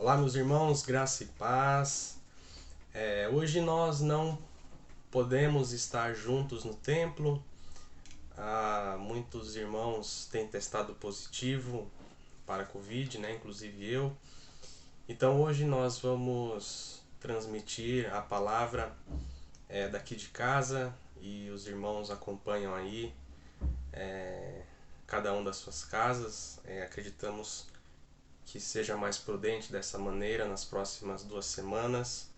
Olá, meus irmãos, graça e paz. Hoje nós não podemos estar juntos no templo. Muitos irmãos têm testado positivo para a Covid, né? Inclusive eu. Então hoje nós vamos transmitir a palavra daqui de casa e os irmãos acompanham aí cada um das suas casas. Acreditamos que seja mais prudente dessa maneira nas próximas 2 semanas.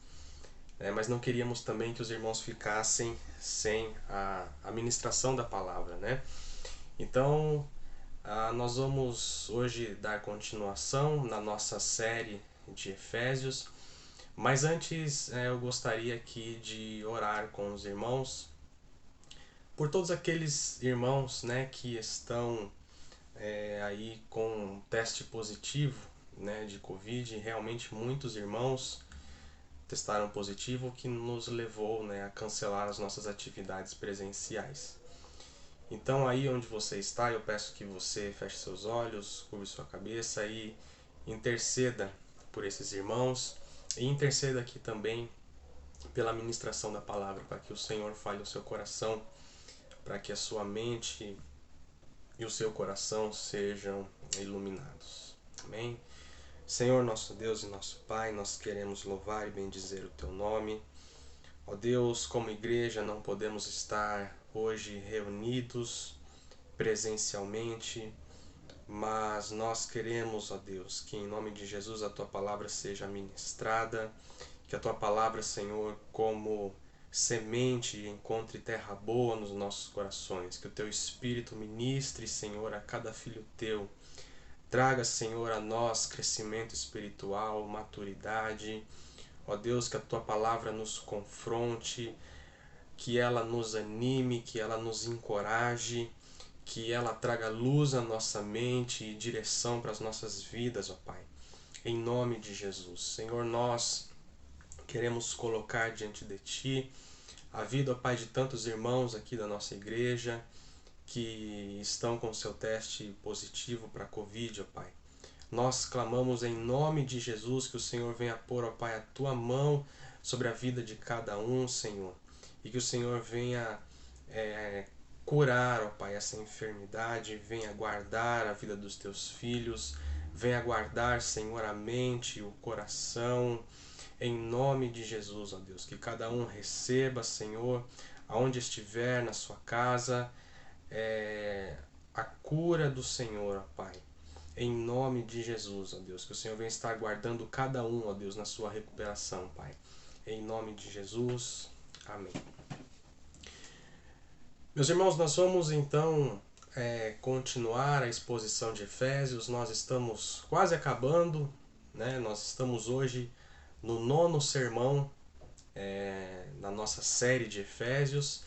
Mas não queríamos também que os irmãos ficassem sem a ministração da palavra, né? Então, nós vamos hoje dar continuação na nossa série de Efésios, mas antes eu gostaria aqui de orar com os irmãos por todos aqueles irmãos, né, que estão aí com teste positivo, né, de Covid. Realmente muitos irmãos testaram positivo, que nos levou, né, a cancelar as nossas atividades presenciais. Então aí onde você está, eu peço que você feche seus olhos, curve sua cabeça e interceda por esses irmãos e interceda aqui também pela ministração da palavra, para que o Senhor fale o seu coração, para que a sua mente e o seu coração sejam iluminados. Amém? Senhor, nosso Deus e nosso Pai, nós queremos louvar e bendizer o Teu nome. Ó Deus, como igreja não podemos estar hoje reunidos presencialmente, mas nós queremos, ó Deus, que em nome de Jesus a Tua palavra seja ministrada, que a Tua palavra, Senhor, como semente encontre terra boa nos nossos corações, que o Teu Espírito ministre, Senhor, a cada filho Teu. Traga, Senhor, a nós crescimento espiritual, maturidade. Ó Deus, que a Tua palavra nos confronte, que ela nos anime, que ela nos encoraje, que ela traga luz à nossa mente e direção para as nossas vidas, ó Pai. Em nome de Jesus. Senhor, nós queremos colocar diante de Ti a vida, ó Pai, de tantos irmãos aqui da nossa igreja, que estão com seu teste positivo para a Covid, ó Pai. Nós clamamos em nome de Jesus que o Senhor venha pôr, ó Pai, a Tua mão sobre a vida de cada um, Senhor. E que o Senhor venha curar, ó Pai, essa enfermidade, venha guardar a vida dos Teus filhos, venha guardar, Senhor, a mente, o coração, em nome de Jesus, ó Deus. Que cada um receba, Senhor, aonde estiver, na sua casa, a cura do Senhor, ó Pai, em nome de Jesus, ó Deus, que o Senhor venha estar guardando cada um, ó Deus, na sua recuperação, Pai, em nome de Jesus, amém. Meus irmãos, nós vamos então continuar a exposição de Efésios. Nós estamos quase acabando, né? Nós estamos hoje no 9º sermão na nossa série de Efésios.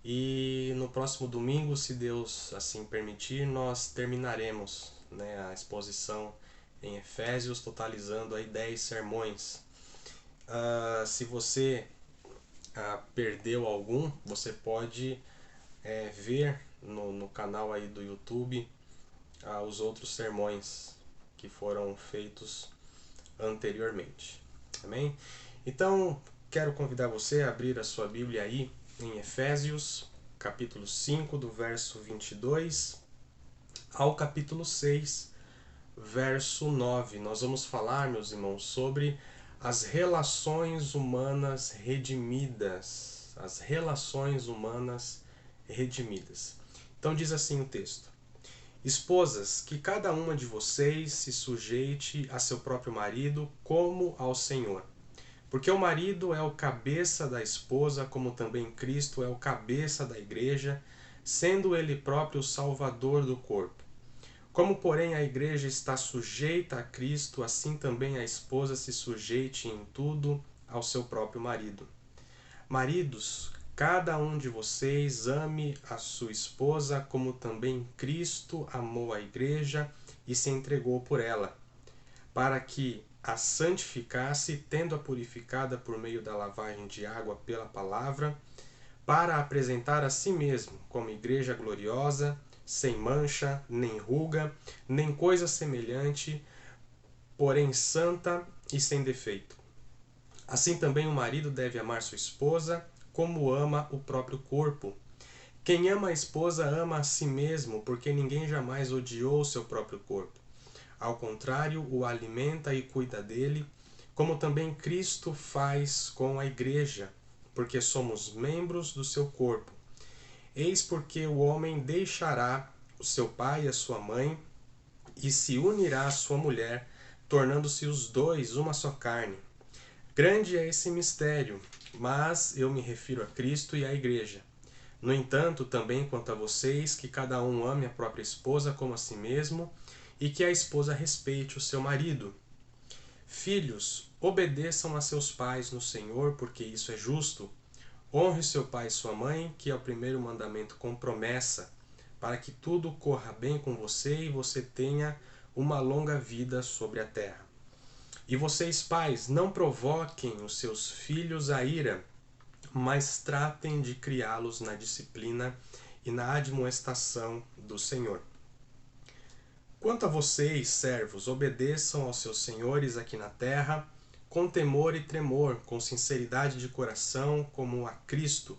E no próximo domingo, se Deus assim permitir, nós terminaremos, né, a exposição em Efésios, totalizando aí 10 sermões. Se você perdeu algum, você pode ver no canal aí do YouTube os outros sermões que foram feitos anteriormente. Amém? Então, quero convidar você a abrir a sua Bíblia aí em Efésios, capítulo 5, do verso 22 ao capítulo 6, verso 9. Nós vamos falar, meus irmãos, sobre as relações humanas redimidas. As relações humanas redimidas. Então diz assim o texto: Esposas, que cada uma de vocês se sujeite a seu próprio marido como ao Senhor. Porque o marido é o cabeça da esposa, como também Cristo é o cabeça da igreja, sendo ele próprio o salvador do corpo. Como, porém, a igreja está sujeita a Cristo, assim também a esposa se sujeite em tudo ao seu próprio marido. Maridos, cada um de vocês ame a sua esposa, como também Cristo amou a igreja e se entregou por ela, para que a santificasse, tendo-a purificada por meio da lavagem de água pela palavra, para apresentar a si mesmo como igreja gloriosa, sem mancha, nem ruga, nem coisa semelhante, porém santa e sem defeito. Assim também o marido deve amar sua esposa, como ama o próprio corpo. Quem ama a esposa ama a si mesmo, porque ninguém jamais odiou seu próprio corpo. Ao contrário, o alimenta e cuida dele, como também Cristo faz com a igreja, porque somos membros do seu corpo. Eis porque o homem deixará o seu pai e a sua mãe, e se unirá à sua mulher, tornando-se os dois uma só carne. Grande é esse mistério, mas eu me refiro a Cristo e à igreja. No entanto, também quanto a vocês, que cada um ame a própria esposa como a si mesmo, e que a esposa respeite o seu marido. Filhos, obedeçam a seus pais no Senhor, porque isso é justo. Honre seu pai e sua mãe, que é o primeiro mandamento com promessa, para que tudo corra bem com você e você tenha uma longa vida sobre a terra. E vocês, pais, não provoquem os seus filhos à ira, mas tratem de criá-los na disciplina e na admoestação do Senhor. Quanto a vocês, servos, obedeçam aos seus senhores aqui na terra, com temor e tremor, com sinceridade de coração, como a Cristo,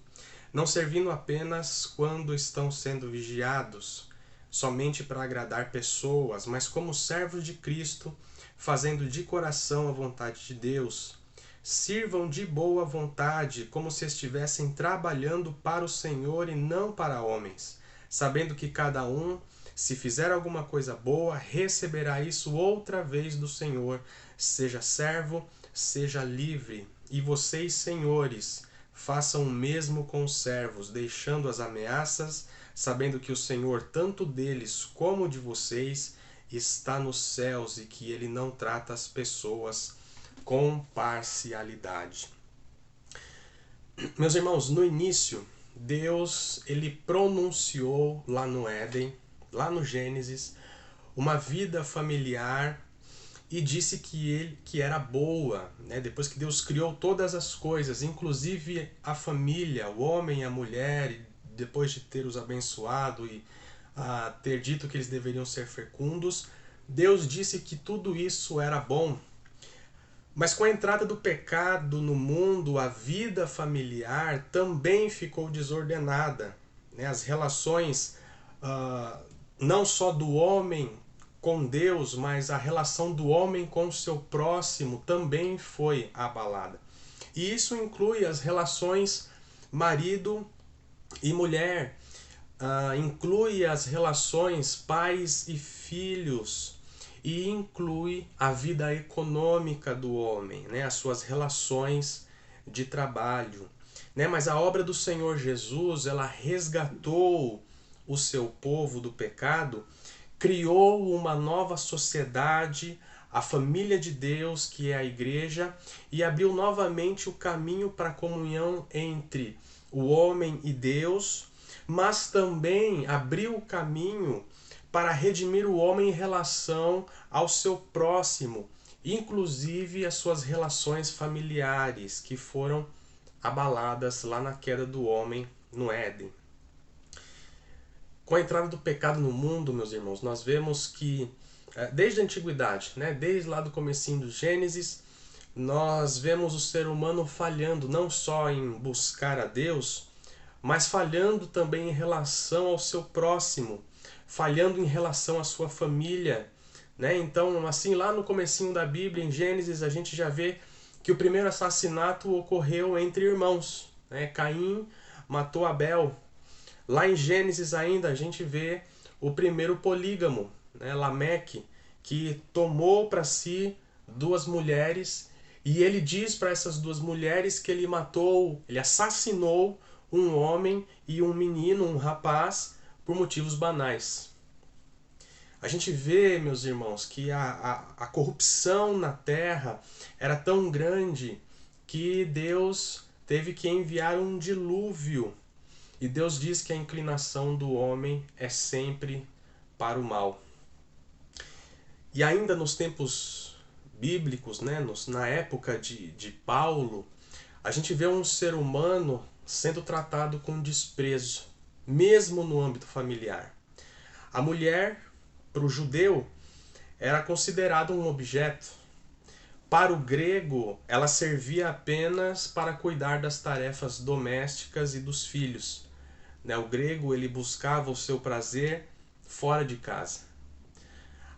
não servindo apenas quando estão sendo vigiados, somente para agradar pessoas, mas como servos de Cristo, fazendo de coração a vontade de Deus. Sirvam de boa vontade, como se estivessem trabalhando para o Senhor e não para homens, sabendo que cada um, se fizer alguma coisa boa, receberá isso outra vez do Senhor, seja servo, seja livre. E vocês, senhores, façam o mesmo com os servos, deixando as ameaças, sabendo que o Senhor, tanto deles como de vocês, está nos céus e que ele não trata as pessoas com parcialidade. Meus irmãos, no início, Deus ele pronunciou lá no Éden, lá no Gênesis, uma vida familiar e disse que era boa, né? Depois que Deus criou todas as coisas, inclusive a família, o homem e a mulher, depois de ter os abençoado e ter dito que eles deveriam ser fecundos, Deus disse que tudo isso era bom. Mas com a entrada do pecado no mundo, a vida familiar também ficou desordenada, né? As relações não só do homem com Deus, mas a relação do homem com o seu próximo também foi abalada. E isso inclui as relações marido e mulher, inclui as relações pais e filhos, e inclui a vida econômica do homem, né? As suas relações de trabalho. Né? Mas a obra do Senhor Jesus, ela resgatou o seu povo do pecado, criou uma nova sociedade, a família de Deus, que é a igreja, e abriu novamente o caminho para a comunhão entre o homem e Deus, mas também abriu o caminho para redimir o homem em relação ao seu próximo, inclusive as suas relações familiares, que foram abaladas lá na queda do homem no Éden. Com a entrada do pecado no mundo, meus irmãos, nós vemos que desde a antiguidade, né, desde lá do comecinho do Gênesis, nós vemos o ser humano falhando não só em buscar a Deus, mas falhando também em relação ao seu próximo, falhando em relação à sua família, né? Então, assim, lá no comecinho da Bíblia, em Gênesis, a gente já vê que o primeiro assassinato ocorreu entre irmãos, né? Caim matou Abel. Lá em Gênesis ainda a gente vê o primeiro polígamo, né? Lameque, que tomou para si duas mulheres, e ele diz para essas duas mulheres que ele matou, ele assassinou um homem e um menino, um rapaz, por motivos banais. A gente vê, meus irmãos, que a corrupção na terra era tão grande que Deus teve que enviar um dilúvio. E Deus diz que a inclinação do homem é sempre para o mal. E ainda nos tempos bíblicos, né, na época de Paulo, a gente vê um ser humano sendo tratado com desprezo, mesmo no âmbito familiar. A mulher, para o judeu, era considerada um objeto, Para o grego, ela servia apenas para cuidar das tarefas domésticas e dos filhos. O grego ele buscava o seu prazer fora de casa.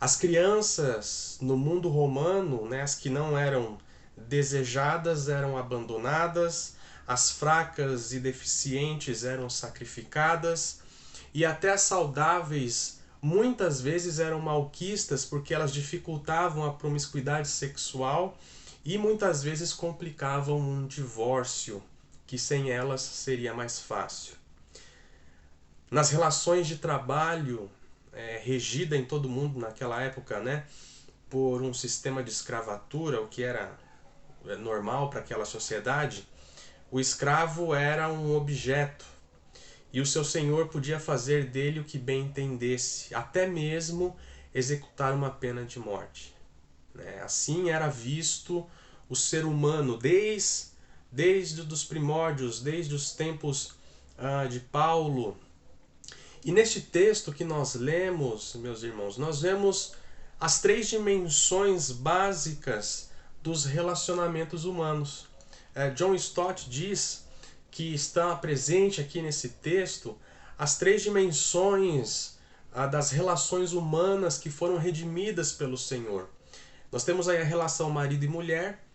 As crianças no mundo romano, as que não eram desejadas, eram abandonadas, as fracas e deficientes eram sacrificadas, e até as saudáveis muitas vezes eram malquistas porque elas dificultavam a promiscuidade sexual e muitas vezes complicavam um divórcio, que sem elas seria mais fácil. Nas relações de trabalho, regida em todo mundo naquela época, por um sistema de escravatura, o que era normal para aquela sociedade, o escravo era um objeto e o seu senhor podia fazer dele o que bem entendesse, até mesmo executar uma pena de morte. Assim era visto o ser humano desde os primórdios, desde os tempos de Paulo. E neste texto que nós lemos, meus irmãos, nós vemos as 3 dimensões básicas dos relacionamentos humanos. John Stott diz que está presente aqui nesse texto as 3 dimensões das relações humanas que foram redimidas pelo Senhor. Nós temos aí a relação marido e mulher,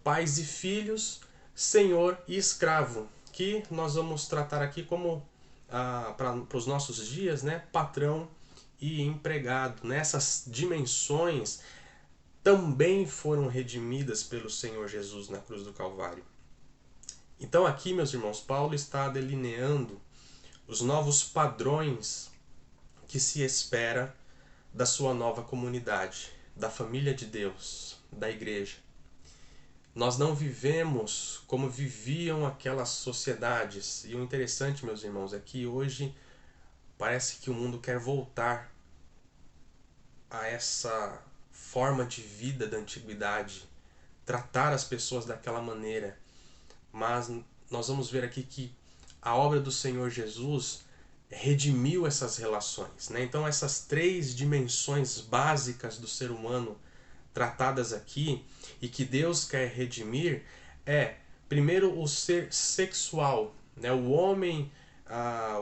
pais e filhos, senhor e escravo, que nós vamos tratar aqui como para os nossos dias, patrão e empregado. Essas dimensões também foram redimidas pelo Senhor Jesus na cruz do Calvário. Então aqui, meus irmãos, Paulo está delineando os novos padrões que se espera da sua nova comunidade, da família de Deus, da igreja. Nós não vivemos como viviam aquelas sociedades. E o interessante, meus irmãos, é que hoje parece que o mundo quer voltar a essa forma de vida da antiguidade, tratar as pessoas daquela maneira. Mas nós vamos ver aqui que a obra do Senhor Jesus redimiu essas relações. Então essas 3 dimensões básicas do ser humano tratadas aqui e que Deus quer redimir primeiro, o ser sexual. O homem,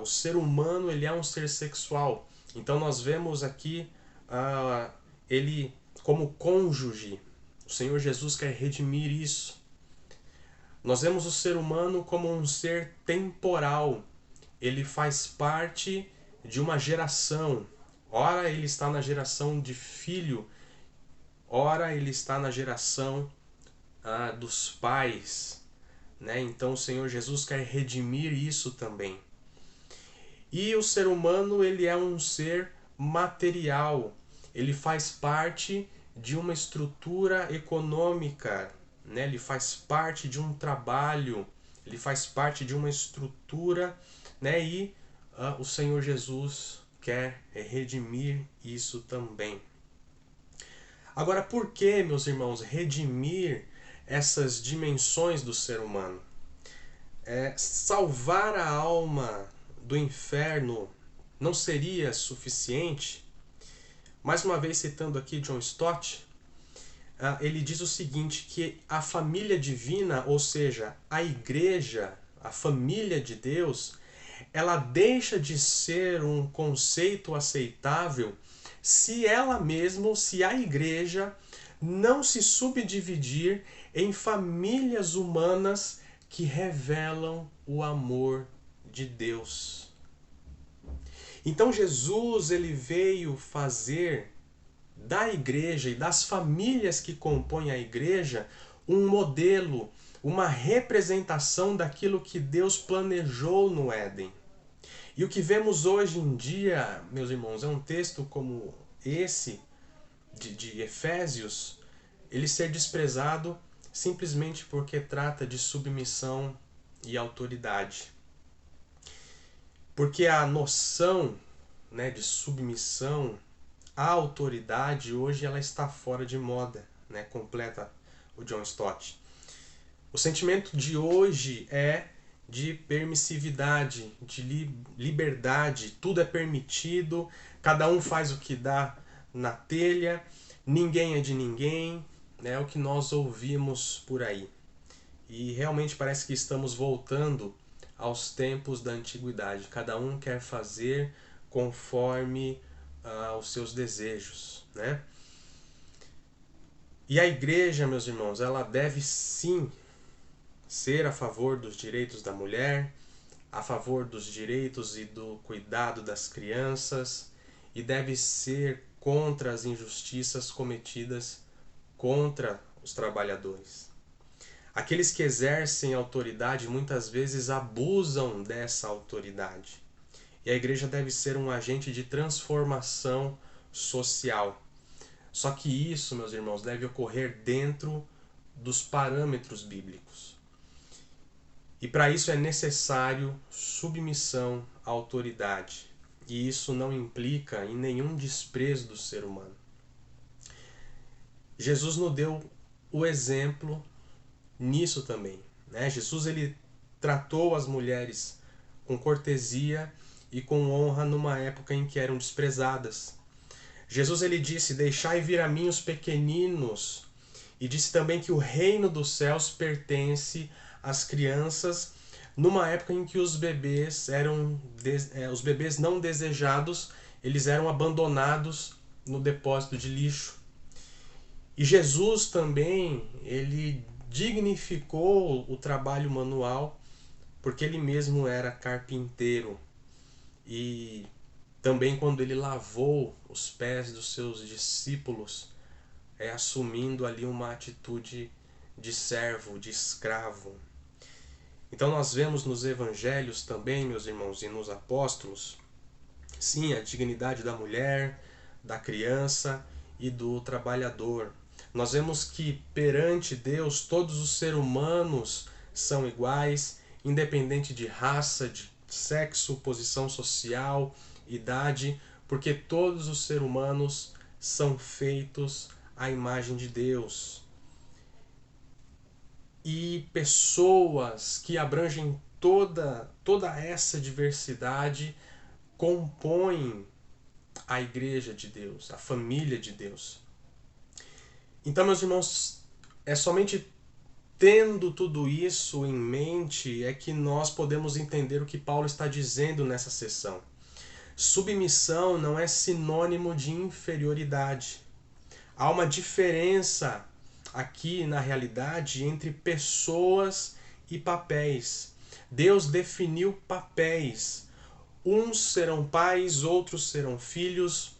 o ser humano, ele é um ser sexual. Então nós vemos aqui ele como cônjuge. O Senhor Jesus quer redimir isso. Nós vemos o ser humano como um ser temporal. Ele faz parte de uma geração. Ora ele está na geração de filho, ora ele está na geração dos pais. Então o Senhor Jesus quer redimir isso também. E o ser humano, ele é um ser material. Ele faz parte de uma estrutura econômica, ele faz parte de um trabalho, ele faz parte de uma estrutura, e o Senhor Jesus quer redimir isso também. Agora, por que, meus irmãos, redimir essas dimensões do ser humano? Salvar a alma do inferno não seria suficiente? Mais uma vez citando aqui John Stott, ele diz o seguinte, que a família divina, ou seja, a igreja, a família de Deus, ela deixa de ser um conceito aceitável se ela mesma, se a igreja não se subdividir em famílias humanas que revelam o amor de Deus. Então Jesus, ele veio fazer da igreja e das famílias que compõem a igreja um modelo, uma representação daquilo que Deus planejou no Éden. E o que vemos hoje em dia, meus irmãos, é um texto como esse de Efésios, ele ser desprezado simplesmente porque trata de submissão e autoridade. Porque a noção de submissão à autoridade hoje ela está fora de moda, completa o John Stott. O sentimento de hoje é de permissividade, de liberdade, tudo é permitido, cada um faz o que dá na telha, ninguém é de ninguém, é o que nós ouvimos por aí. E realmente parece que estamos voltando aos tempos da antiguidade. Cada um quer fazer conforme os seus desejos, né? E a igreja, meus irmãos, ela deve sim ser a favor dos direitos da mulher, a favor dos direitos e do cuidado das crianças, e deve ser contra as injustiças cometidas contra os trabalhadores. Aqueles que exercem autoridade muitas vezes abusam dessa autoridade. E a igreja deve ser um agente de transformação social. Só que isso, meus irmãos, deve ocorrer dentro dos parâmetros bíblicos. E para isso é necessário submissão à autoridade. E isso não implica em nenhum desprezo do ser humano. Jesus nos deu o exemplo nisso também, né? Jesus ele tratou as mulheres com cortesia e com honra numa época em que eram desprezadas. Jesus ele disse: "Deixai vir a mim os pequeninos", e disse também que o reino dos céus pertence às crianças, numa época em que os bebês não desejados, eles eram abandonados no depósito de lixo. E Jesus também, ele dignificou o trabalho manual, porque ele mesmo era carpinteiro. E também quando ele lavou os pés dos seus discípulos, assumindo ali uma atitude de servo, de escravo. Então nós vemos nos evangelhos também, meus irmãos, e nos apóstolos, sim, a dignidade da mulher, da criança e do trabalhador. Nós vemos que perante Deus todos os seres humanos são iguais, independente de raça, de sexo, posição social, idade, porque todos os seres humanos são feitos à imagem de Deus. E pessoas que abrangem toda essa diversidade compõem a igreja de Deus, a família de Deus. Então, meus irmãos, é somente tendo tudo isso em mente é que nós podemos entender o que Paulo está dizendo nessa sessão. Submissão não é sinônimo de inferioridade. Há uma diferença aqui na realidade entre pessoas e papéis. Deus definiu papéis. Uns serão pais, outros serão filhos,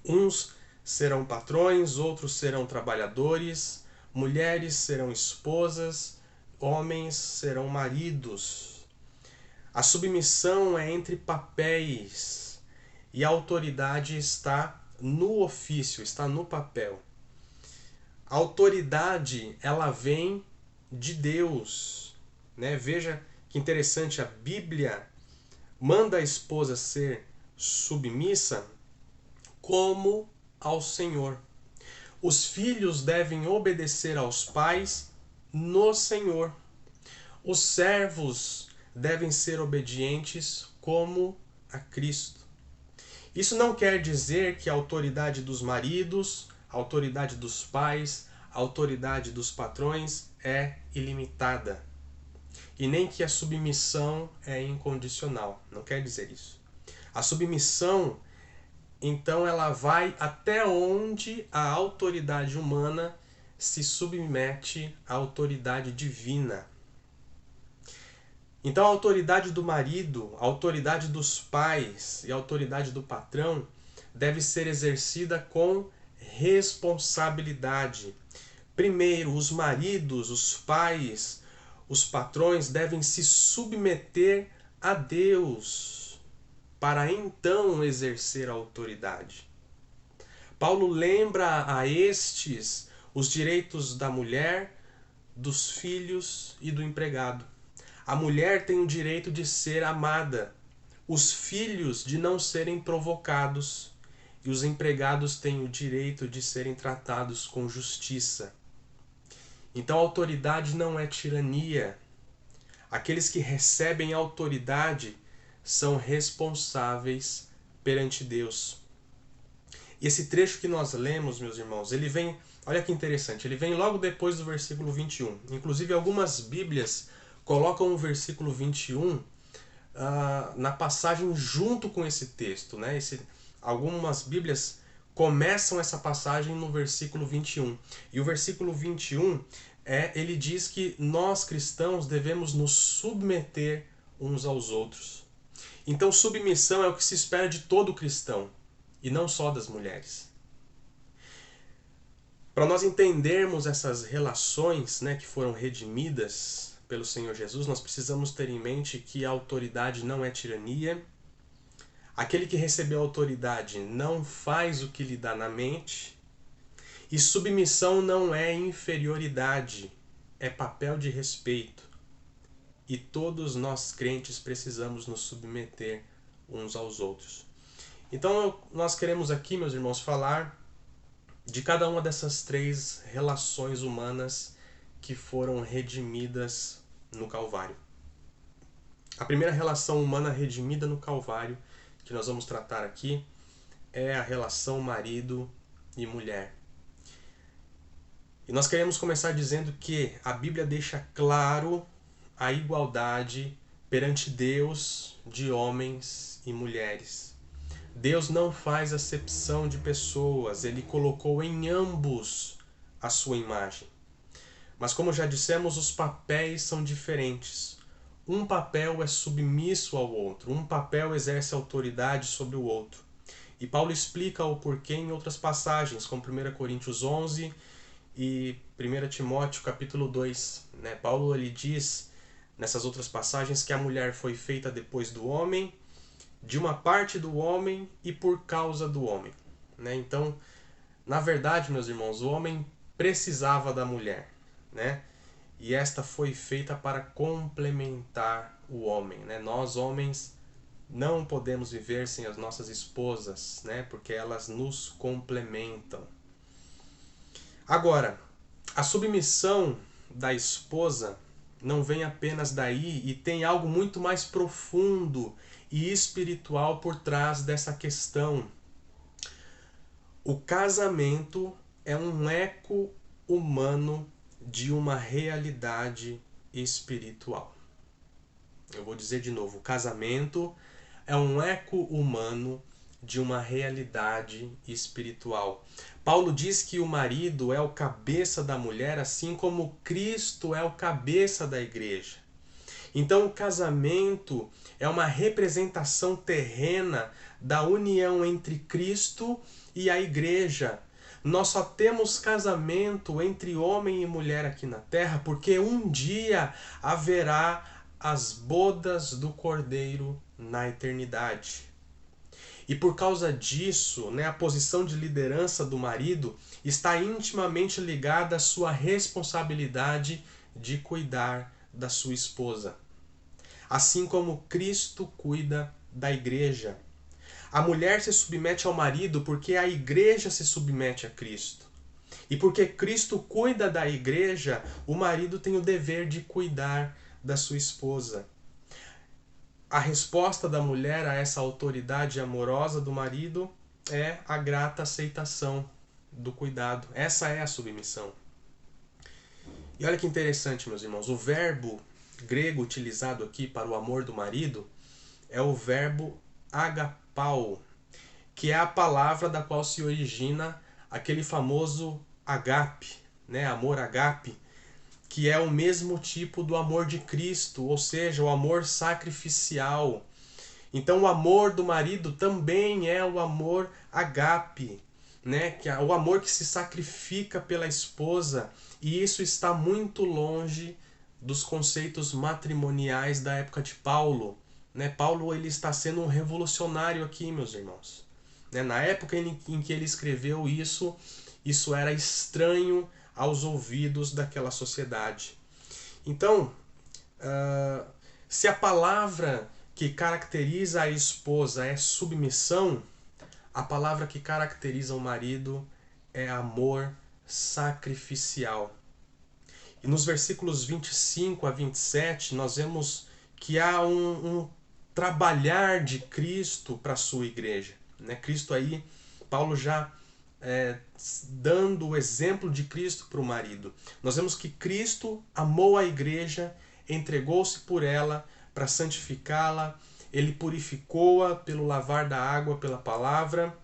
uns serão patrões, outros serão trabalhadores, mulheres serão esposas, homens serão maridos. A submissão é entre papéis e a autoridade está no ofício, está no papel. A autoridade, ela vem de Deus, né? Veja que interessante, a Bíblia manda a esposa ser submissa como ao Senhor. Os filhos devem obedecer aos pais no Senhor. Os servos devem ser obedientes como a Cristo. Isso não quer dizer que a autoridade dos maridos, a autoridade dos pais, a autoridade dos patrões é ilimitada. E nem que a submissão é incondicional. Não quer dizer isso. A submissão, então, ela vai até onde a autoridade humana se submete à autoridade divina. Então, a autoridade do marido, a autoridade dos pais e a autoridade do patrão deve ser exercida com responsabilidade. Primeiro, os maridos, os pais, os patrões devem se submeter a Deus para então exercer a autoridade. Paulo lembra a estes os direitos da mulher, dos filhos e do empregado. A mulher tem o direito de ser amada, os filhos de não serem provocados e os empregados têm o direito de serem tratados com justiça. Então a autoridade não é tirania. Aqueles que recebem autoridade são responsáveis perante Deus. E esse trecho que nós lemos, meus irmãos, ele vem Olha que interessante, ele vem logo depois do versículo 21. Inclusive, algumas Bíblias colocam o versículo 21 na passagem junto com esse texto, né? Algumas Bíblias começam essa passagem no versículo 21. E o versículo 21, ele diz que nós cristãos devemos nos submeter uns aos outros. Então, submissão é o que se espera de todo cristão, e não só das mulheres. Para nós entendermos essas relações, né, que foram redimidas pelo Senhor Jesus, nós precisamos ter em mente que a autoridade não é tirania. Aquele que recebeu a autoridade não faz o que lhe dá na mente. E submissão não é inferioridade, é papel de respeito. E todos nós crentes precisamos nos submeter uns aos outros. Então nós queremos aqui, meus irmãos, falar de cada uma dessas três relações humanas que foram redimidas no Calvário. A primeira relação humana redimida no Calvário que nós vamos tratar aqui é a relação marido e mulher. E nós queremos começar dizendo que a Bíblia deixa claro a igualdade perante Deus de homens e mulheres. Deus não faz acepção de pessoas, ele colocou em ambos a sua imagem. Mas como já dissemos, os papéis são diferentes. Um papel é submisso ao outro, um papel exerce autoridade sobre o outro. E Paulo explica o porquê em outras passagens, como 1 Coríntios 11 e 1 Timóteo capítulo 2. Paulo ele diz nessas outras passagens que a mulher foi feita depois do homem, de uma parte do homem e por causa do homem. Então, na verdade, meus irmãos, o homem precisava da mulher, e esta foi feita para complementar o homem. Nós, homens, não podemos viver sem as nossas esposas, porque elas nos complementam. Agora, a submissão da esposa não vem apenas daí e tem algo muito mais profundo e espiritual por trás dessa questão. O casamento é um eco humano de uma realidade espiritual. Eu vou dizer de novo, o casamento é um eco humano de uma realidade espiritual. Paulo diz que o marido é o cabeça da mulher, assim como Cristo é o cabeça da igreja. Então o casamento é uma representação terrena da união entre Cristo e a igreja. Nós só temos casamento entre homem e mulher aqui na terra porque um dia haverá as bodas do Cordeiro na eternidade. E por causa disso, a posição de liderança do marido está intimamente ligada à sua responsabilidade de cuidar da sua esposa. Assim como Cristo cuida da igreja. A mulher se submete ao marido porque a igreja se submete a Cristo. E porque Cristo cuida da igreja, o marido tem o dever de cuidar da sua esposa. A resposta da mulher a essa autoridade amorosa do marido é a grata aceitação do cuidado. Essa é a submissão. E olha que interessante, meus irmãos, o verbo grego utilizado aqui para o amor do marido é o verbo agapao, que é a palavra da qual se origina aquele famoso agape, amor agape, que é o mesmo tipo do amor de Cristo, ou seja, o amor sacrificial. Então o amor do marido também é o amor agape, que é o amor que se sacrifica pela esposa, e isso está muito longe dos conceitos matrimoniais da época de Paulo. Paulo ele está sendo um revolucionário aqui, meus irmãos. Na época em que ele escreveu isso era estranho aos ouvidos daquela sociedade. Então, se a palavra que caracteriza a esposa é submissão, a palavra que caracteriza o marido é amor sacrificial. E nos versículos 25 a 27, nós vemos que há um trabalhar de Cristo para a sua igreja. Cristo aí, Paulo já dando o exemplo de Cristo para o marido. Nós vemos que Cristo amou a igreja, entregou-se por ela para santificá-la, ele purificou-a pelo lavar da água, pela palavra,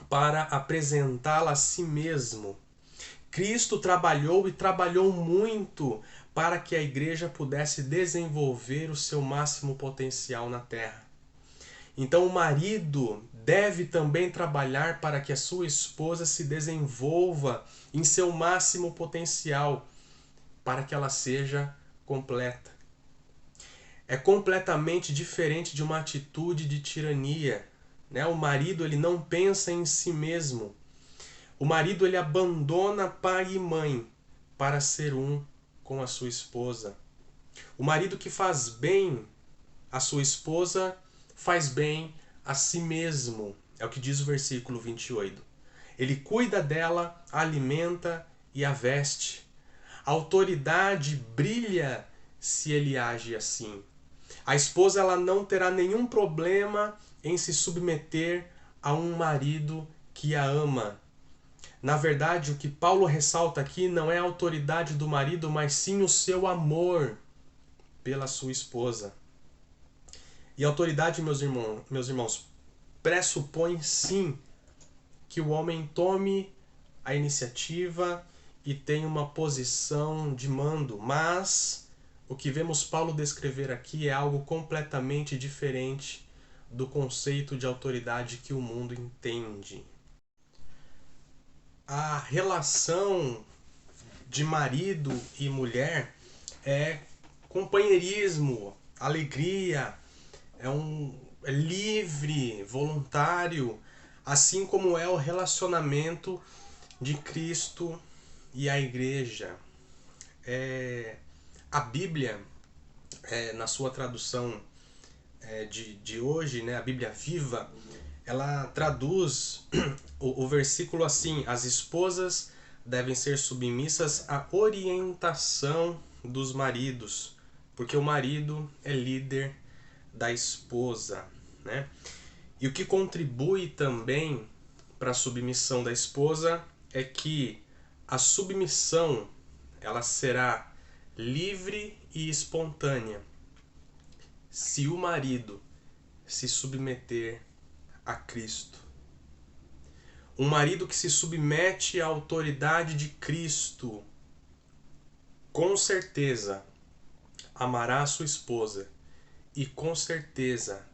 para apresentá-la a si mesmo. Cristo trabalhou e trabalhou muito para que a igreja pudesse desenvolver o seu máximo potencial na terra. Então o marido deve também trabalhar para que a sua esposa se desenvolva em seu máximo potencial, para que ela seja completa. É completamente diferente de uma atitude de tirania, né? O marido ele não pensa em si mesmo. O marido ele abandona pai e mãe para ser um com a sua esposa. O marido que faz bem à sua esposa faz bem a si mesmo. É o que diz o versículo 28. Ele cuida dela, a alimenta e a veste. A autoridade brilha se ele age assim. A esposa ela não terá nenhum problema em se submeter a um marido que a ama. Na verdade, o que Paulo ressalta aqui não é a autoridade do marido, mas sim o seu amor pela sua esposa. E a autoridade, meus irmãos, pressupõe sim que o homem tome a iniciativa e tenha uma posição de mando, mas o que vemos Paulo descrever aqui é algo completamente diferente do conceito de autoridade que o mundo entende. A relação de marido e mulher é companheirismo, alegria, é livre, voluntário, assim como é o relacionamento de Cristo e a igreja. A Bíblia, na sua tradução de hoje, né, a Bíblia Viva, ela traduz o versículo assim: as esposas devem ser submissas à orientação dos maridos, porque o marido é líder da esposa, né? E o que contribui também para a submissão da esposa é que a submissão ela será livre e espontânea se o marido se submeter a Cristo. Um marido que se submete à autoridade de Cristo, com certeza amará a sua esposa e com certeza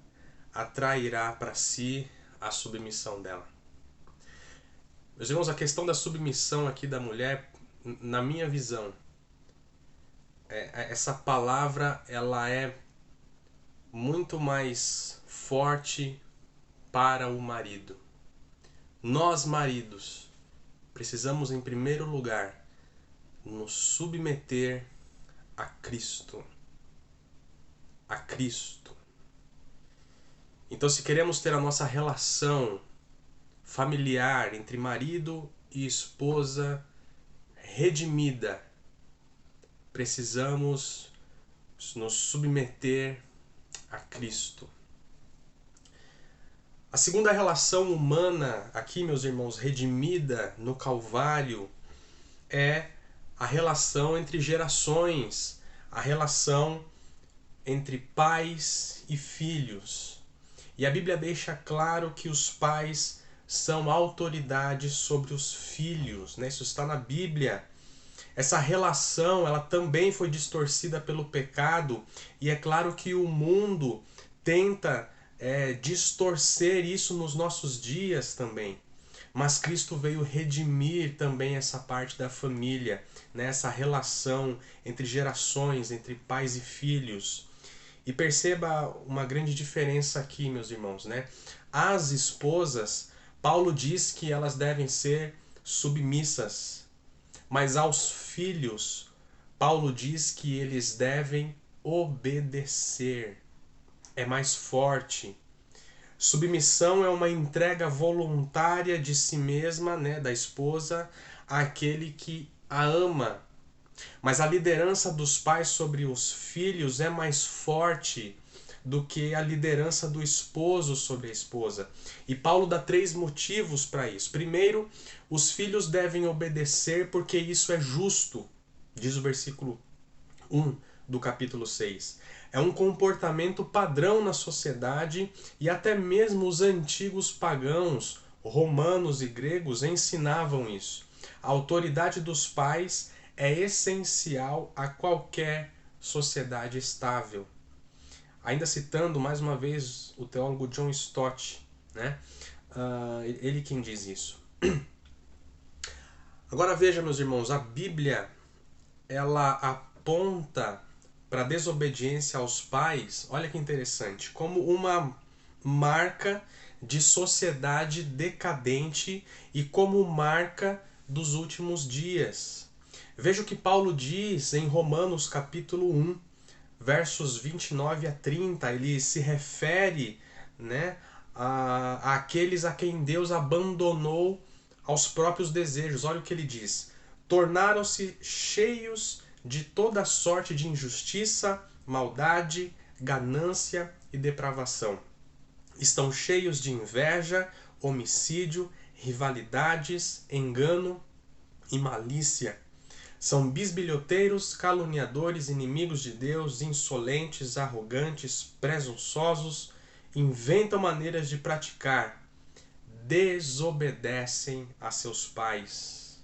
atrairá para si a submissão dela. Meus irmãos, a questão da submissão aqui da mulher, na minha visão, essa palavra ela é muito mais forte para o marido. Nós, maridos, precisamos em primeiro lugar nos submeter a Cristo. A Cristo. Então, se queremos ter a nossa relação familiar entre marido e esposa redimida, precisamos nos submeter a Cristo. A segunda relação humana aqui, meus irmãos, redimida no Calvário, é a relação entre gerações, a relação entre pais e filhos. E a Bíblia deixa claro que os pais são autoridade sobre os filhos, né? Isso está na Bíblia. Essa relação, ela também foi distorcida pelo pecado, e é claro que o mundo tenta distorcer isso nos nossos dias também. Mas Cristo veio redimir também essa parte da família, né? Essa relação entre gerações, entre pais e filhos. E perceba uma grande diferença aqui, meus irmãos, né? As esposas, Paulo diz que elas devem ser submissas, mas aos filhos, Paulo diz que eles devem obedecer. É mais forte. Submissão é uma entrega voluntária de si mesma, né, da esposa, àquele que a ama. Mas a liderança dos pais sobre os filhos é mais forte, do que a liderança do esposo sobre a esposa. E Paulo dá 3 motivos para isso. Primeiro, os filhos devem obedecer porque isso é justo, diz o versículo 1 do capítulo 6. É um comportamento padrão na sociedade e até mesmo os antigos pagãos, romanos e gregos ensinavam isso. A autoridade dos pais é essencial a qualquer sociedade estável. Ainda citando mais uma vez o teólogo John Stott, né? Ele quem diz isso. Agora veja, meus irmãos, a Bíblia ela aponta para a desobediência aos pais, olha que interessante, como uma marca de sociedade decadente e como marca dos últimos dias. Veja o que Paulo diz em Romanos capítulo 1, versos 29 a 30. Ele se refere, né, àqueles a quem Deus abandonou aos próprios desejos. Olha o que ele diz: tornaram-se cheios de toda sorte de injustiça, maldade, ganância e depravação. Estão cheios de inveja, homicídio, rivalidades, engano e malícia. São bisbilhoteiros, caluniadores, inimigos de Deus, insolentes, arrogantes, presunçosos, inventam maneiras de praticar, desobedecem a seus pais.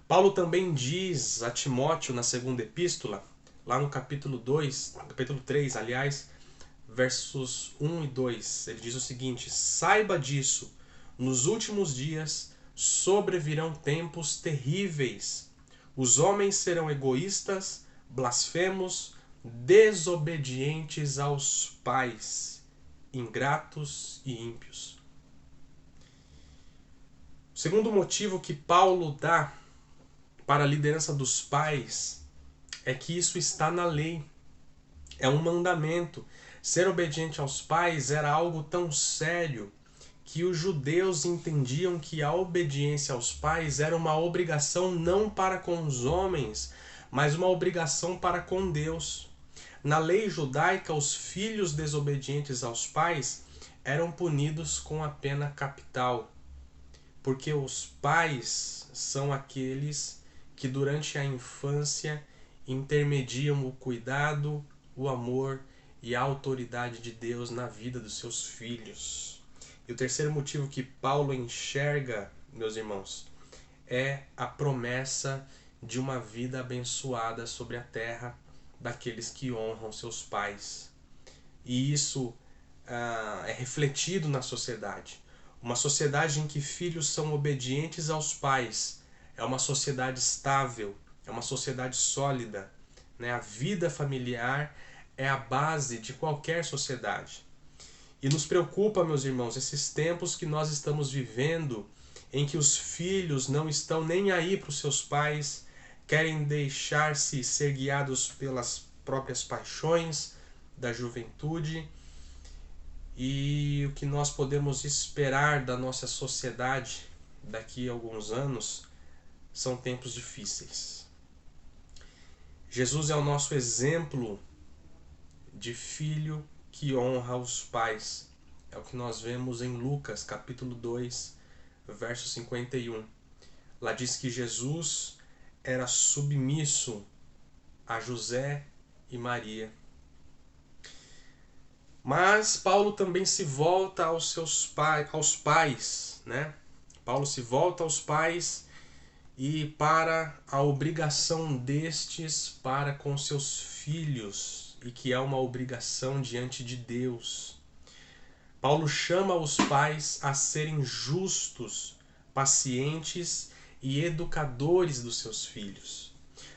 Paulo também diz a Timóteo na segunda epístola, lá no capítulo 3, aliás, versos 1 e 2, ele diz o seguinte: saiba disso, nos últimos dias sobrevirão tempos terríveis. Os homens serão egoístas, blasfemos, desobedientes aos pais, ingratos e ímpios. O segundo motivo que Paulo dá para a liderança dos pais é que isso está na lei. É um mandamento. Ser obediente aos pais era algo tão sério que os judeus entendiam que a obediência aos pais era uma obrigação não para com os homens, mas uma obrigação para com Deus. Na lei judaica, os filhos desobedientes aos pais eram punidos com a pena capital, porque os pais são aqueles que durante a infância intermediam o cuidado, o amor e a autoridade de Deus na vida dos seus filhos. E o terceiro motivo que Paulo enxerga, meus irmãos, é a promessa de uma vida abençoada sobre a terra daqueles que honram seus pais. E isso é refletido na sociedade. Uma sociedade em que filhos são obedientes aos pais é uma sociedade estável, é uma sociedade sólida, né? A vida familiar é a base de qualquer sociedade. E nos preocupa, meus irmãos, esses tempos que nós estamos vivendo, em que os filhos não estão nem aí para os seus pais, querem deixar-se ser guiados pelas próprias paixões da juventude. E o que nós podemos esperar da nossa sociedade daqui a alguns anos são tempos difíceis. Jesus é o nosso exemplo de filho que honra os pais. É o que nós vemos em Lucas, capítulo 2, verso 51. Lá diz que Jesus era submisso a José e Maria. Mas Paulo também se volta aos pais, né? Paulo se volta aos pais e para a obrigação destes para com seus filhos, e que é uma obrigação diante de Deus. Paulo chama os pais a serem justos, pacientes e educadores dos seus filhos.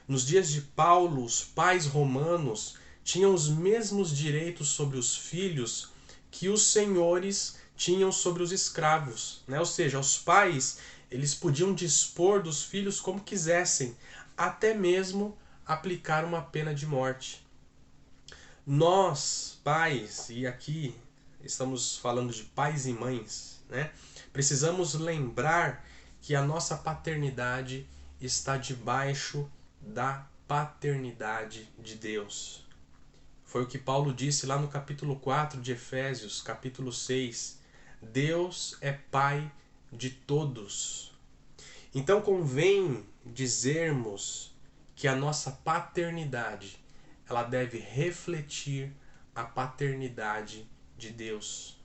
Nos dias de Paulo, os pais romanos tinham os mesmos direitos sobre os filhos que os senhores tinham sobre os escravos, né? Ou seja, os pais eles podiam dispor dos filhos como quisessem, até mesmo aplicar uma pena de morte. Nós, pais, e aqui estamos falando de pais e mães, né? Precisamos lembrar que a nossa paternidade está debaixo da paternidade de Deus. Foi o que Paulo disse lá no capítulo 4 de Efésios, capítulo 6. Deus é Pai de todos. Então convém dizermos que a nossa paternidade, ela deve refletir a paternidade de Deus.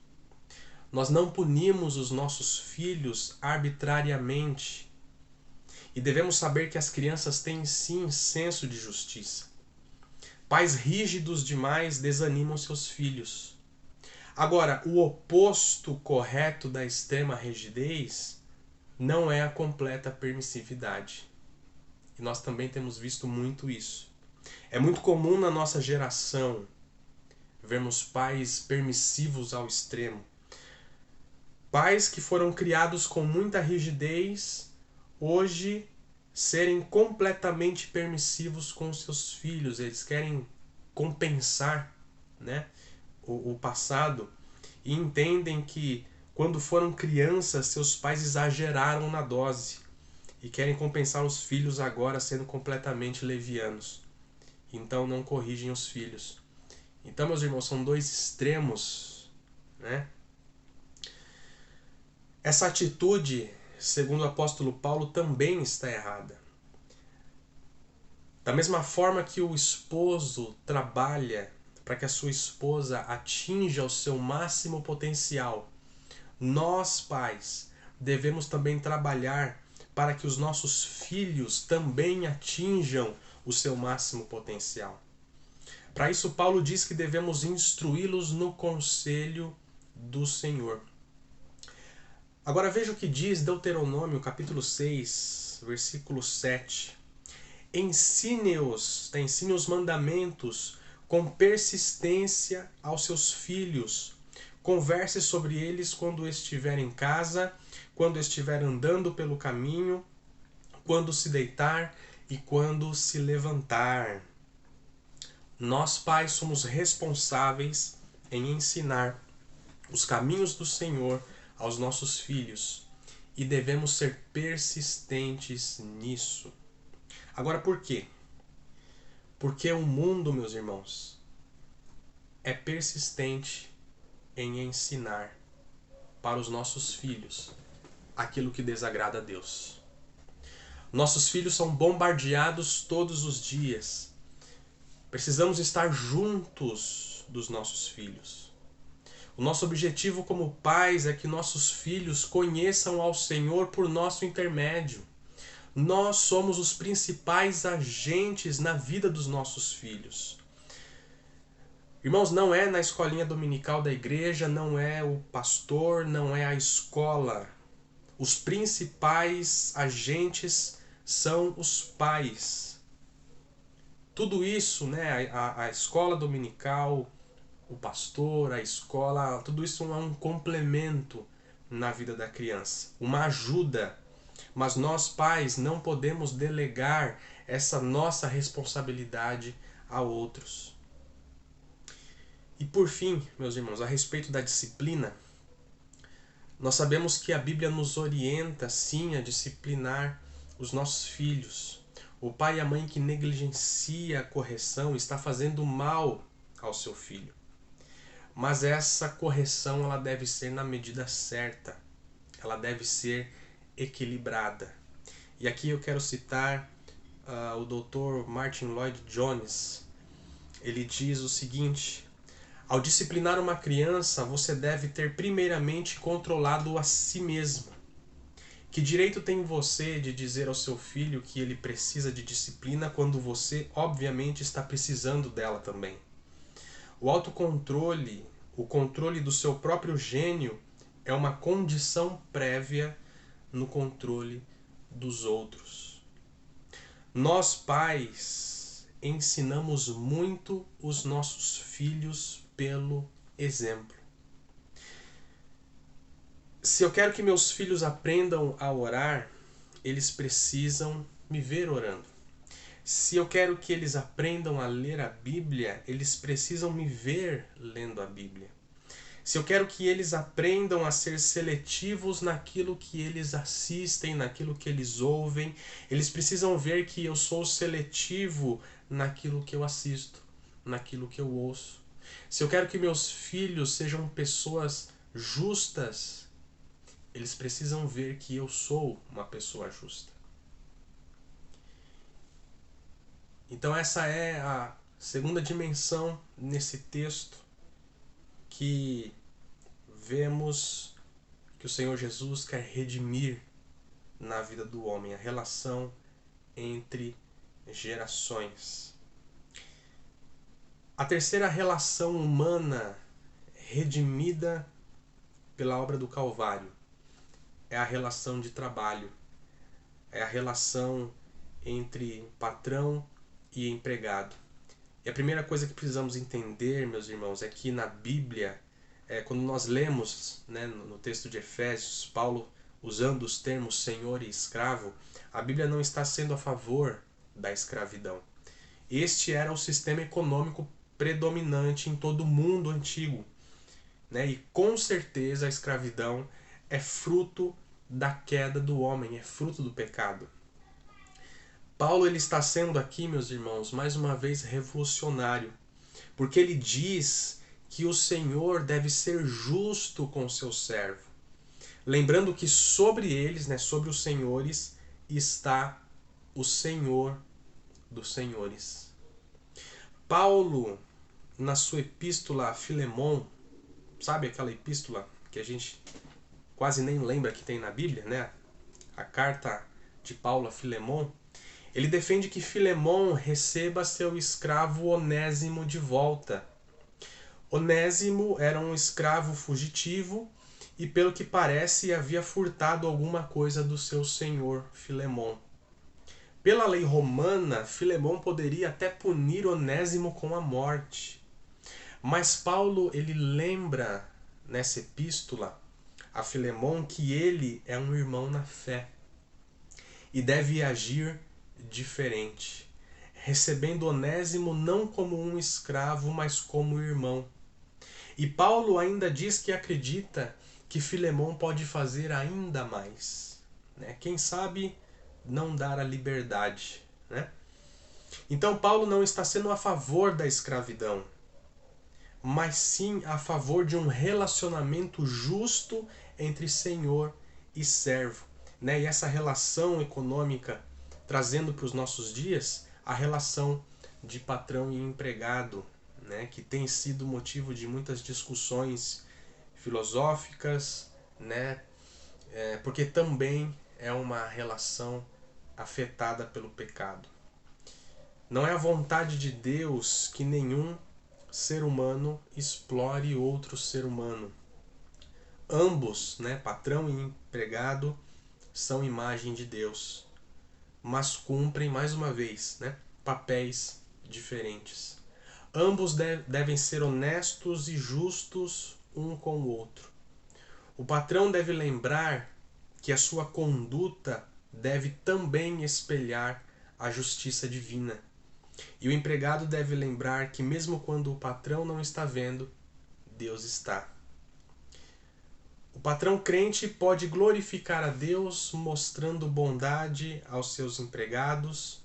Nós não punimos os nossos filhos arbitrariamente. E devemos saber que as crianças têm sim senso de justiça. Pais rígidos demais desanimam seus filhos. Agora, o oposto correto da extrema rigidez não é a completa permissividade. E nós também temos visto muito isso. É muito comum na nossa geração vermos pais permissivos ao extremo. Pais que foram criados com muita rigidez, hoje serem completamente permissivos com seus filhos. Eles querem compensar, né, o passado e entendem que quando foram crianças seus pais exageraram na dose e querem compensar os filhos agora sendo completamente levianos. Então não corrigem os filhos. Então, meus irmãos, são dois extremos, né? Essa atitude, segundo o apóstolo Paulo, também está errada. Da mesma forma que o esposo trabalha para que a sua esposa atinja o seu máximo potencial, nós, pais, devemos também trabalhar para que os nossos filhos também atinjam o seu máximo potencial. Para isso, Paulo diz que devemos instruí-los no conselho do Senhor. Agora veja o que diz Deuteronômio, capítulo 6, versículo 7. Ensine os mandamentos com persistência aos seus filhos. Converse sobre eles quando estiver em casa, quando estiver andando pelo caminho, quando se deitar e quando se levantar. Nós, pais, somos responsáveis em ensinar os caminhos do Senhor aos nossos filhos e devemos ser persistentes nisso. Agora, por quê? Porque o mundo, meus irmãos, é persistente em ensinar para os nossos filhos aquilo que desagrada a Deus. Nossos filhos são bombardeados todos os dias. Precisamos estar juntos dos nossos filhos. O nosso objetivo como pais é que nossos filhos conheçam ao Senhor por nosso intermédio. Nós somos os principais agentes na vida dos nossos filhos. Irmãos, não é na escolinha dominical da igreja, não é o pastor, não é a escola. Os principais agentes são os pais. Tudo isso, né, a escola dominical, o pastor, a escola, tudo isso é um complemento na vida da criança, uma ajuda. Mas nós, pais, não podemos delegar essa nossa responsabilidade a outros. E por fim, meus irmãos, a respeito da disciplina, nós sabemos que a Bíblia nos orienta, sim, a disciplinar os nossos filhos. O pai e a mãe que negligencia a correção está fazendo mal ao seu filho. Mas essa correção ela deve ser na medida certa. Ela deve ser equilibrada. E aqui eu quero citar o Dr. Martin Lloyd Jones. Ele diz o seguinte: ao disciplinar uma criança, você deve ter primeiramente controlado a si mesmo. Que direito tem você de dizer ao seu filho que ele precisa de disciplina quando você, obviamente, está precisando dela também? O autocontrole, o controle do seu próprio gênio, é uma condição prévia no controle dos outros. Nós, pais, ensinamos muito os nossos filhos pelo exemplo. Se eu quero que meus filhos aprendam a orar, eles precisam me ver orando. Se eu quero que eles aprendam a ler a Bíblia, eles precisam me ver lendo a Bíblia. Se eu quero que eles aprendam a ser seletivos naquilo que eles assistem, naquilo que eles ouvem, eles precisam ver que eu sou seletivo naquilo que eu assisto. naquilo que eu ouço. Se eu quero que meus filhos sejam pessoas justas, eles precisam ver que eu sou uma pessoa justa. Então essa é a segunda dimensão nesse texto que vemos que o Senhor Jesus quer redimir na vida do homem, a relação entre gerações. A terceira relação humana redimida pela obra do Calvário é a relação de trabalho, é a relação entre patrão e empregado. E a primeira coisa que precisamos entender, meus irmãos, é que na Bíblia, quando nós lemos, né, no texto de Efésios, Paulo usando os termos senhor e escravo, a Bíblia não está sendo a favor da escravidão. Este era o sistema econômico predominante em todo o mundo antigo, né? E com certeza a escravidão é fruto da queda do homem, é fruto do pecado. Paulo ele está sendo aqui, meus irmãos, mais uma vez revolucionário, porque ele diz que o Senhor deve ser justo com o seu servo. Lembrando que sobre eles, né, sobre os senhores, está o Senhor dos senhores. Paulo, na sua epístola a Filemon, sabe aquela epístola que a gente quase nem lembra que tem na Bíblia, né? A carta de Paulo a Filemon, ele defende que Filemon receba seu escravo Onésimo de volta. Onésimo era um escravo fugitivo e, pelo que parece, havia furtado alguma coisa do seu senhor Filemon. Pela lei romana, Filemon poderia até punir Onésimo com a morte. Mas Paulo ele lembra nessa epístola a Filemon que ele é um irmão na fé e deve agir diferente, recebendo Onésimo não como um escravo, mas como irmão. E Paulo ainda diz que acredita que Filemon pode fazer ainda mais, né? Quem sabe não dar a liberdade, né? Então Paulo não está sendo a favor da escravidão, mas sim a favor de um relacionamento justo entre senhor e servo, né? E essa relação econômica trazendo para os nossos dias a relação de patrão e empregado, né? Que tem sido motivo de muitas discussões filosóficas, né? Porque também é uma relação afetada pelo pecado. Não é a vontade de Deus que nenhum ser humano explore outro ser humano. Ambos, né, patrão e empregado, são imagem de Deus, mas cumprem, mais uma vez, né, papéis diferentes. Ambos devem ser honestos e justos um com o outro. O patrão deve lembrar que a sua conduta deve também espelhar a justiça divina. E o empregado deve lembrar que mesmo quando o patrão não está vendo, Deus está. O patrão crente pode glorificar a Deus mostrando bondade aos seus empregados,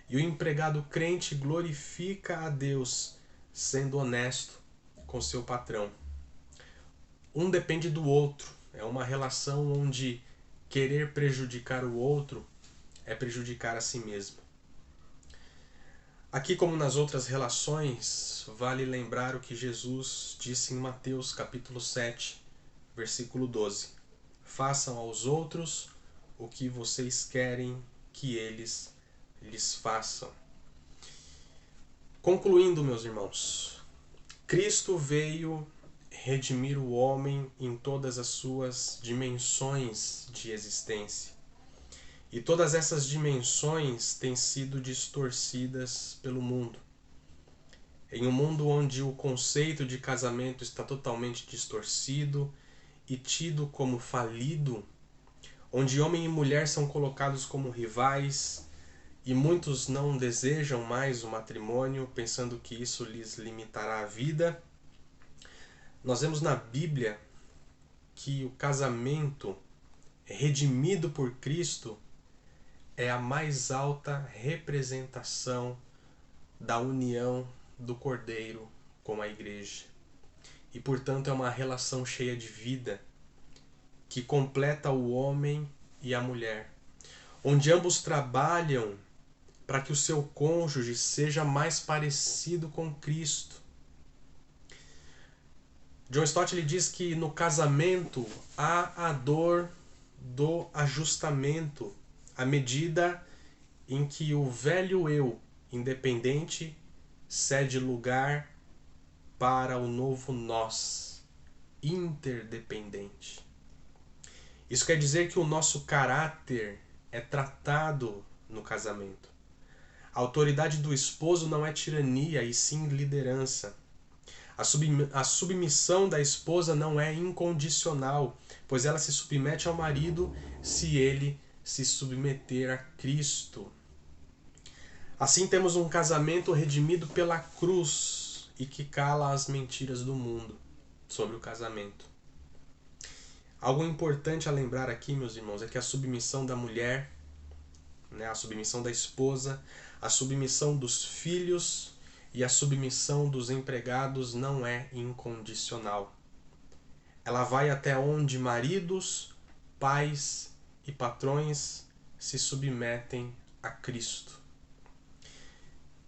e o empregado crente glorifica a Deus sendo honesto com seu patrão. Um depende do outro, é uma relação onde querer prejudicar o outro é prejudicar a si mesmo. Aqui, como nas outras relações, vale lembrar o que Jesus disse em Mateus capítulo 7, versículo 12. Façam aos outros o que vocês querem que eles lhes façam. Concluindo, meus irmãos, Cristo veio redimir o homem em todas as suas dimensões de existência. E todas essas dimensões têm sido distorcidas pelo mundo. Em um mundo onde o conceito de casamento está totalmente distorcido e tido como falido, onde homem e mulher são colocados como rivais e muitos não desejam mais o matrimônio, pensando que isso lhes limitará a vida, nós vemos na Bíblia que o casamento redimido por Cristo é a mais alta representação da união do Cordeiro com a igreja. E, portanto, é uma relação cheia de vida que completa o homem e a mulher, onde ambos trabalham para que o seu cônjuge seja mais parecido com Cristo. John Stott ele diz que no casamento há a dor do ajustamento, à medida em que o velho eu independente cede lugar para o novo nós interdependente. Isso quer dizer que o nosso caráter é tratado no casamento. A autoridade do esposo não é tirania, e sim liderança. A submissão da esposa não é incondicional, pois ela se submete ao marido se ele se submeter a Cristo. Assim temos um casamento redimido pela cruz e que cala as mentiras do mundo sobre o casamento. Algo importante a lembrar aqui, meus irmãos, é que a submissão da mulher, a submissão da esposa, a submissão dos filhos e a submissão dos empregados não é incondicional. Ela vai até onde maridos, pais e patrões se submetem a Cristo.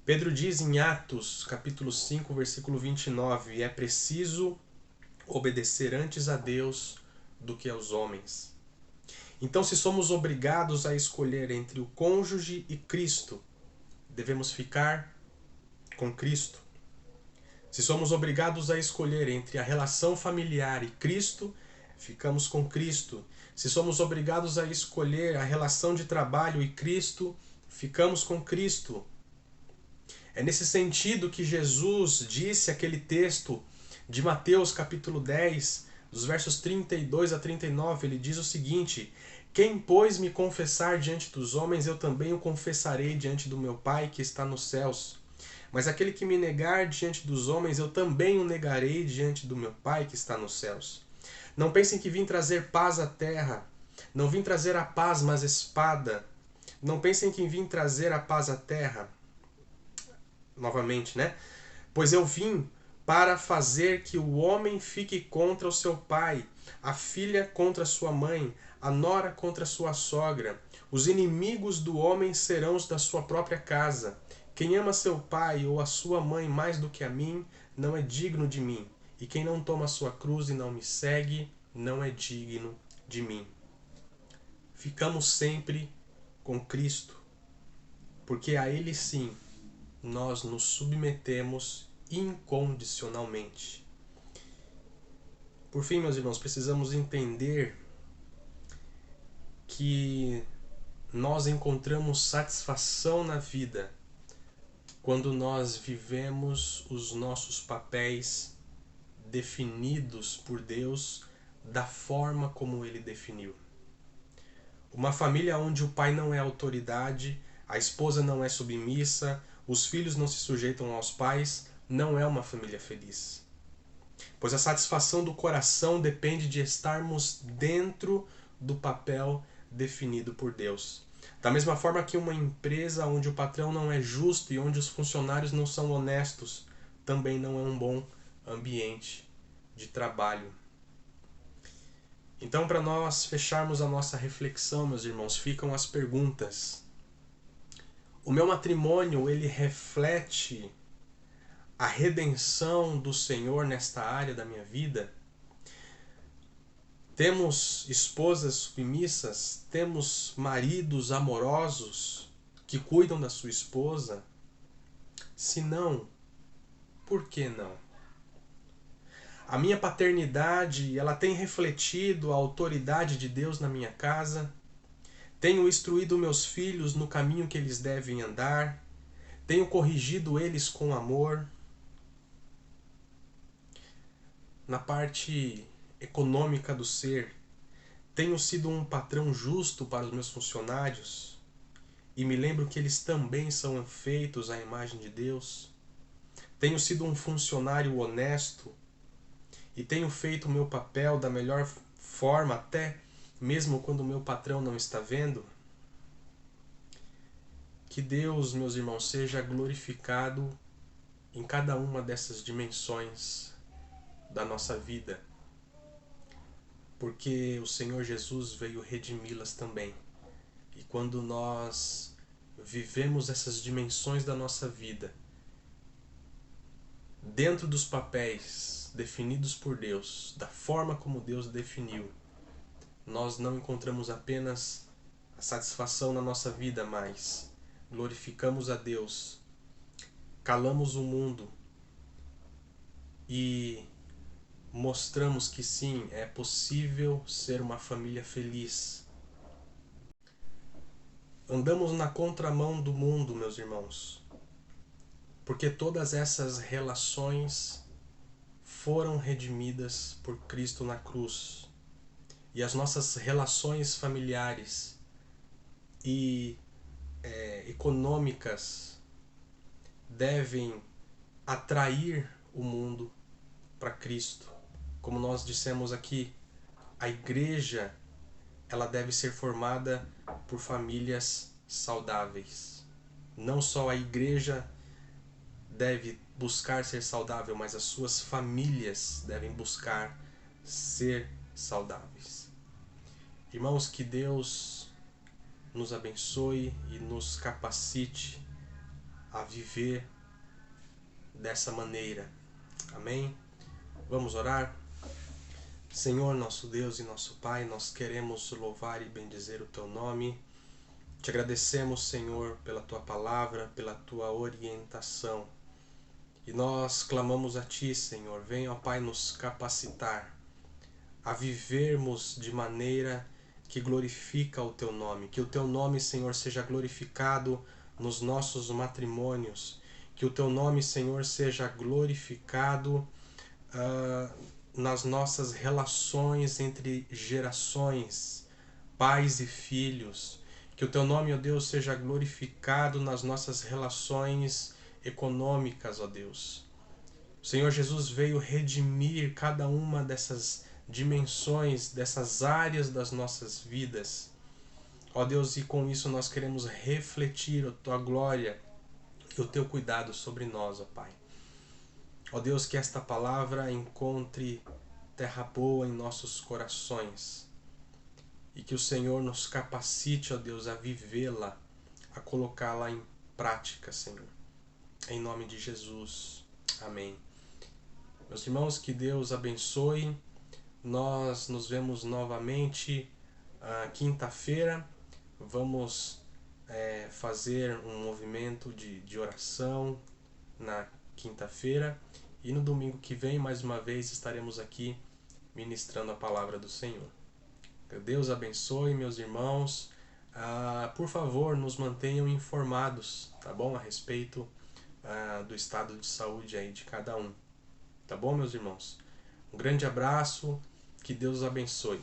Pedro diz em Atos, capítulo 5, versículo 29, é preciso obedecer antes a Deus do que aos homens. Então, se somos obrigados a escolher entre o cônjuge e Cristo, devemos ficar com Cristo. Se somos obrigados a escolher entre a relação familiar e Cristo, ficamos com Cristo. Se somos obrigados a escolher a relação de trabalho e Cristo, ficamos com Cristo. É nesse sentido que Jesus disse aquele texto de Mateus capítulo 10, dos versos 32 a 39, ele diz o seguinte: quem, pois, me confessar diante dos homens, eu também o confessarei diante do meu Pai que está nos céus. Mas aquele que me negar diante dos homens, eu também o negarei diante do meu Pai que está nos céus. Não pensem que vim trazer paz à terra. Não vim trazer a paz, mas espada. Não pensem que vim trazer a paz à terra. Novamente, Pois eu vim para fazer que o homem fique contra o seu pai, a filha contra sua mãe, a nora contra sua sogra. Os inimigos do homem serão os da sua própria casa. Quem ama seu pai ou a sua mãe mais do que a mim, não é digno de mim. E quem não toma a sua cruz e não me segue, não é digno de mim. Ficamos sempre com Cristo, porque a Ele sim nós nos submetemos incondicionalmente. Por fim, meus irmãos, precisamos entender que nós encontramos satisfação na vida quando nós vivemos os nossos papéis definidos por Deus da forma como Ele definiu. Uma família onde o pai não é autoridade, a esposa não é submissa, os filhos não se sujeitam aos pais, não é uma família feliz. Pois a satisfação do coração depende de estarmos dentro do papel definido por Deus. Da mesma forma que uma empresa onde o patrão não é justo e onde os funcionários não são honestos, também não é um bom ambiente de trabalho. Então, para nós fecharmos a nossa reflexão, meus irmãos, ficam as perguntas. O meu matrimônio, ele reflete a redenção do Senhor nesta área da minha vida? Temos esposas submissas? Temos maridos amorosos que cuidam da sua esposa? Se não, por que não? A minha paternidade, ela tem refletido a autoridade de Deus na minha casa? Tenho instruído meus filhos no caminho que eles devem andar? Tenho corrigido eles com amor? Na parte econômica do ser, tenho sido um patrão justo para os meus funcionários? E me lembro que eles também são feitos à imagem de Deus? Tenho sido um funcionário honesto? E tenho feito o meu papel da melhor forma, até mesmo quando o meu patrão não está vendo? Que Deus, meus irmãos, seja glorificado em cada uma dessas dimensões da nossa vida, porque o Senhor Jesus veio redimi-las também. E quando nós vivemos essas dimensões da nossa vida, dentro dos papéis definidos por Deus, da forma como Deus definiu, nós não encontramos apenas a satisfação na nossa vida, mas glorificamos a Deus, calamos o mundo e mostramos que sim, é possível ser uma família feliz. Andamos na contramão do mundo, meus irmãos, porque todas essas relações foram redimidas por Cristo na cruz. E as nossas relações familiares e econômicas devem atrair o mundo para Cristo. Como nós dissemos aqui, a igreja ela deve ser formada por famílias saudáveis. Não só a igreja deve buscar ser saudável, mas as suas famílias devem buscar ser saudáveis. Irmãos, que Deus nos abençoe e nos capacite a viver dessa maneira. Amém? Vamos orar? Senhor, nosso Deus e nosso Pai, nós queremos louvar e bendizer o Teu nome. Te agradecemos, Senhor, pela Tua palavra, pela Tua orientação. E nós clamamos a Ti, Senhor, venha, ó Pai, nos capacitar a vivermos de maneira que glorifica o Teu nome. Que o Teu nome, Senhor, seja glorificado nos nossos matrimônios. Que o Teu nome, Senhor, seja glorificado nas nossas relações entre gerações, pais e filhos. Que o Teu nome, ó Deus, seja glorificado nas nossas relações econômicas, ó Deus. O Senhor Jesus veio redimir cada uma dessas dimensões, dessas áreas das nossas vidas. Ó Deus, e com isso nós queremos refletir a Tua glória e o Teu cuidado sobre nós, ó Pai. Ó Deus, que esta palavra encontre terra boa em nossos corações e que o Senhor nos capacite, ó Deus, a vivê-la, a colocá-la em prática, Senhor. Em nome de Jesus. Amém. Meus irmãos, que Deus abençoe. Nós nos vemos novamente quinta-feira. Vamos fazer um movimento de oração na quinta-feira. E no domingo que vem, mais uma vez, estaremos aqui ministrando a palavra do Senhor. Que Deus abençoe, meus irmãos. Por favor, nos mantenham informados, tá bom? A respeito do estado de saúde aí de cada um. Tá bom, meus irmãos? Um grande abraço, que Deus os abençoe.